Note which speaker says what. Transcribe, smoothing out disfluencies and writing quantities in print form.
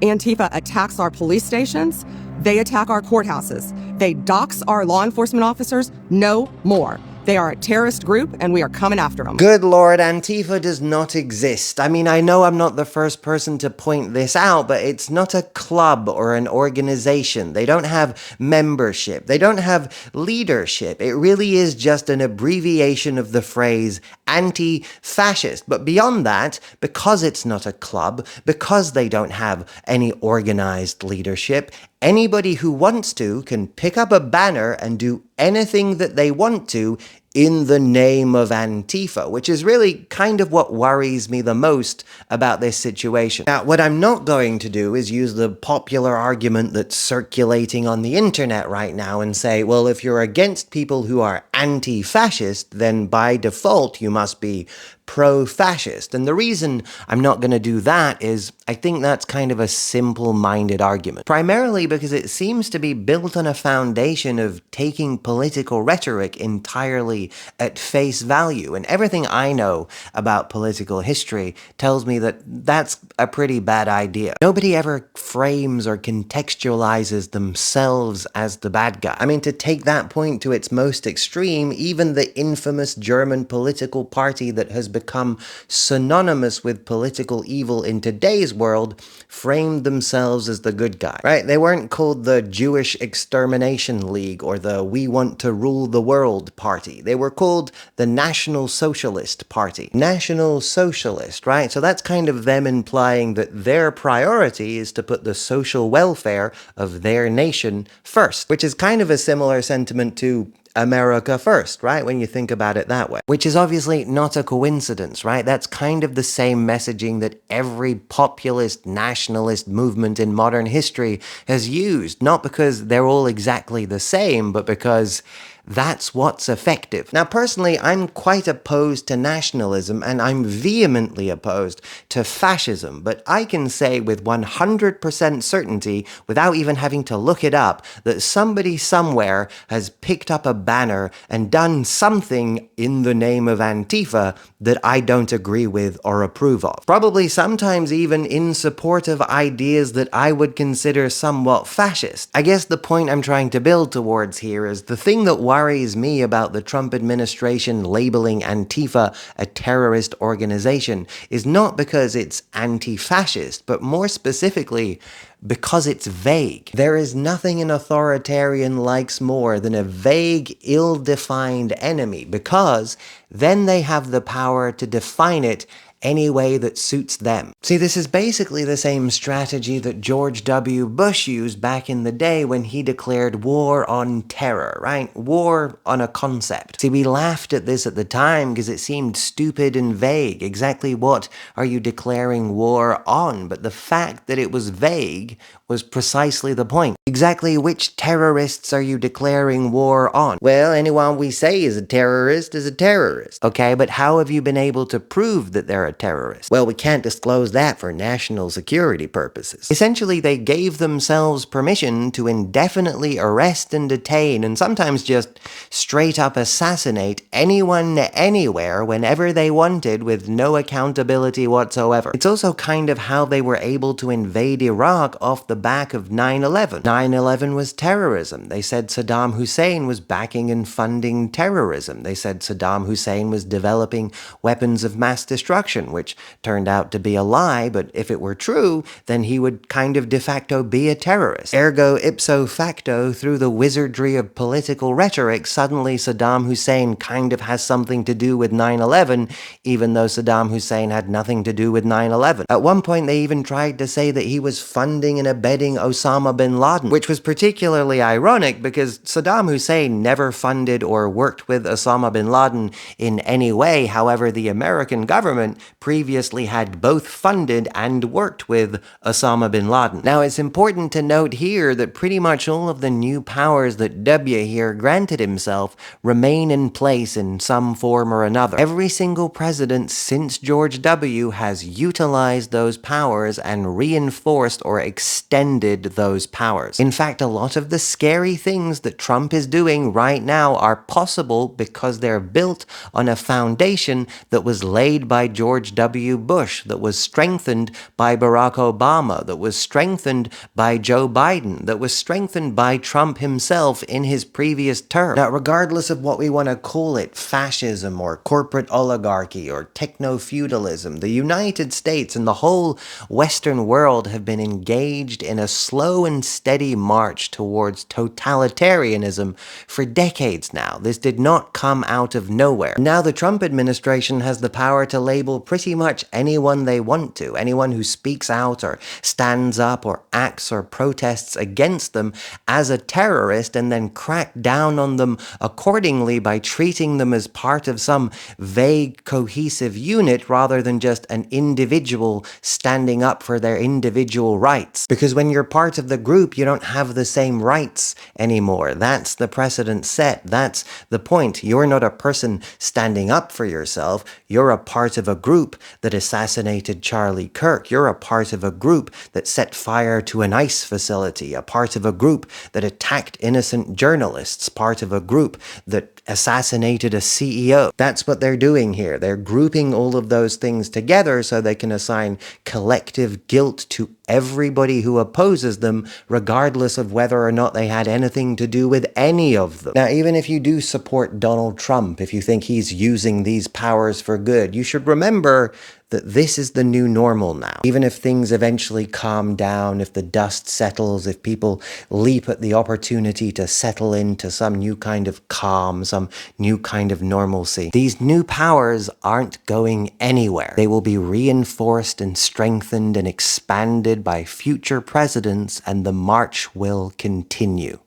Speaker 1: Antifa attacks our police stations. They attack our courthouses. They dox our law enforcement officers. No more. They are a terrorist group, and we are coming after them.
Speaker 2: Good Lord, Antifa does not exist. I mean, I know I'm not the first person to point this out, but it's not a club or an organization. They don't have membership. They don't have leadership. It really is just an abbreviation of the phrase anti-fascist. But beyond that, because it's not a club, because they don't have any organized leadership, anybody who wants to can pick up a banner and do anything that they want to in the name of Antifa, which is really kind of what worries me the most about this situation. Now, what I'm not going to do is use the popular argument that's circulating on the internet right now and say, well, if you're against people who are anti-fascist, then by default you must be pro-fascist. And the reason I'm not going to do that is I think that's kind of a simple-minded argument. Primarily because it seems to be built on a foundation of taking political rhetoric entirely at face value. And everything I know about political history tells me that that's a pretty bad idea. Nobody ever frames or contextualizes themselves as the bad guy. I mean, to take that point to its most extreme, even the infamous German political party that has become synonymous with political evil in today's world framed themselves as the good guy, right? They weren't called the Jewish Extermination League or the We Want to Rule the World Party. They were called the National Socialist Party. National Socialist, right? So that's kind of them implying that their priority is to put the social welfare of their nation first, which is kind of a similar sentiment to America first, right? When you think about it that way. Which is obviously not a coincidence, right? That's kind of the same messaging that every populist nationalist movement in modern history has used, not because they're all exactly the same, but because that's what's effective. Now, personally, I'm quite opposed to nationalism, and I'm vehemently opposed to fascism, but I can say with 100% certainty, without even having to look it up, that somebody somewhere has picked up a banner and done something in the name of Antifa that I don't agree with or approve of. Probably sometimes even in support of ideas that I would consider somewhat fascist. I guess the point I'm trying to build towards here is the thing that worries me about the Trump administration labeling Antifa a terrorist organization is not because it's anti-fascist, but more specifically, because it's vague. There is nothing an authoritarian likes more than a vague, ill-defined enemy, because then they have the power to define it any way that suits them. See, this is basically the same strategy that George W. Bush used back in the day when he declared war on terror, right? War on a concept. See, we laughed at this at the time because it seemed stupid and vague. Exactly what are you declaring war on? But the fact that it was vague was precisely the point. Exactly which terrorists are you declaring war on? Well, anyone we say is a terrorist is a terrorist. Okay, but how have you been able to prove that they're a terrorist? Well, we can't disclose that for national security purposes. Essentially, they gave themselves permission to indefinitely arrest and detain, and sometimes just straight up assassinate anyone anywhere whenever they wanted with no accountability whatsoever. It's also kind of how they were able to invade Iraq off the back of 9/11. 9/11 was terrorism. They said Saddam Hussein was backing and funding terrorism. They said Saddam Hussein was developing weapons of mass destruction, which turned out to be a lie, but if it were true, then he would kind of de facto be a terrorist. Ergo ipso facto, through the wizardry of political rhetoric, suddenly Saddam Hussein kind of has something to do with 9/11, even though Saddam Hussein had nothing to do with 9/11. At one point, they even tried to say that he was funding and abetting Osama bin Laden, which was particularly ironic because Saddam Hussein never funded or worked with Osama bin Laden in any way. However, the American government previously had both funded and worked with Osama bin Laden. Now, it's important to note here that pretty much all of the new powers that W here granted himself remain in place in some form or another. Every single president since George W. has utilized those powers and reinforced or extended those powers. In fact, a lot of the scary things that Trump is doing right now are possible because they're built on a foundation that was laid by George George W. Bush, that was strengthened by Barack Obama, that was strengthened by Joe Biden, that was strengthened by Trump himself in his previous term. Now, regardless of what we want to call it, fascism or corporate oligarchy or techno-feudalism, the United States and the whole Western world have been engaged in a slow and steady march towards totalitarianism for decades now. This did not come out of nowhere. Now the Trump administration has the power to label pretty much anyone they want to, anyone who speaks out or stands up or acts or protests against them as a terrorist, and then crack down on them accordingly by treating them as part of some vague, cohesive unit rather than just an individual standing up for their individual rights. Because when you're part of the group, you don't have the same rights anymore. That's the precedent set. That's the point. You're not a person standing up for yourself. You're a part of a group that assassinated Charlie Kirk. You're a part of a group that set fire to an ICE facility, a part of a group that attacked innocent journalists, part of a group that assassinated a CEO. That's what they're doing here. They're grouping all of those things together so they can assign collective guilt to everybody who opposes them, regardless of whether or not they had anything to do with any of them. Now, even if you do support Donald Trump, if you think he's using these powers for good, you should remember that this is the new normal now. Even if things eventually calm down, if the dust settles, if people leap at the opportunity to settle into some new kind of calm, some new kind of normalcy, these new powers aren't going anywhere. They will be reinforced and strengthened and expanded by future presidents, and the march will continue.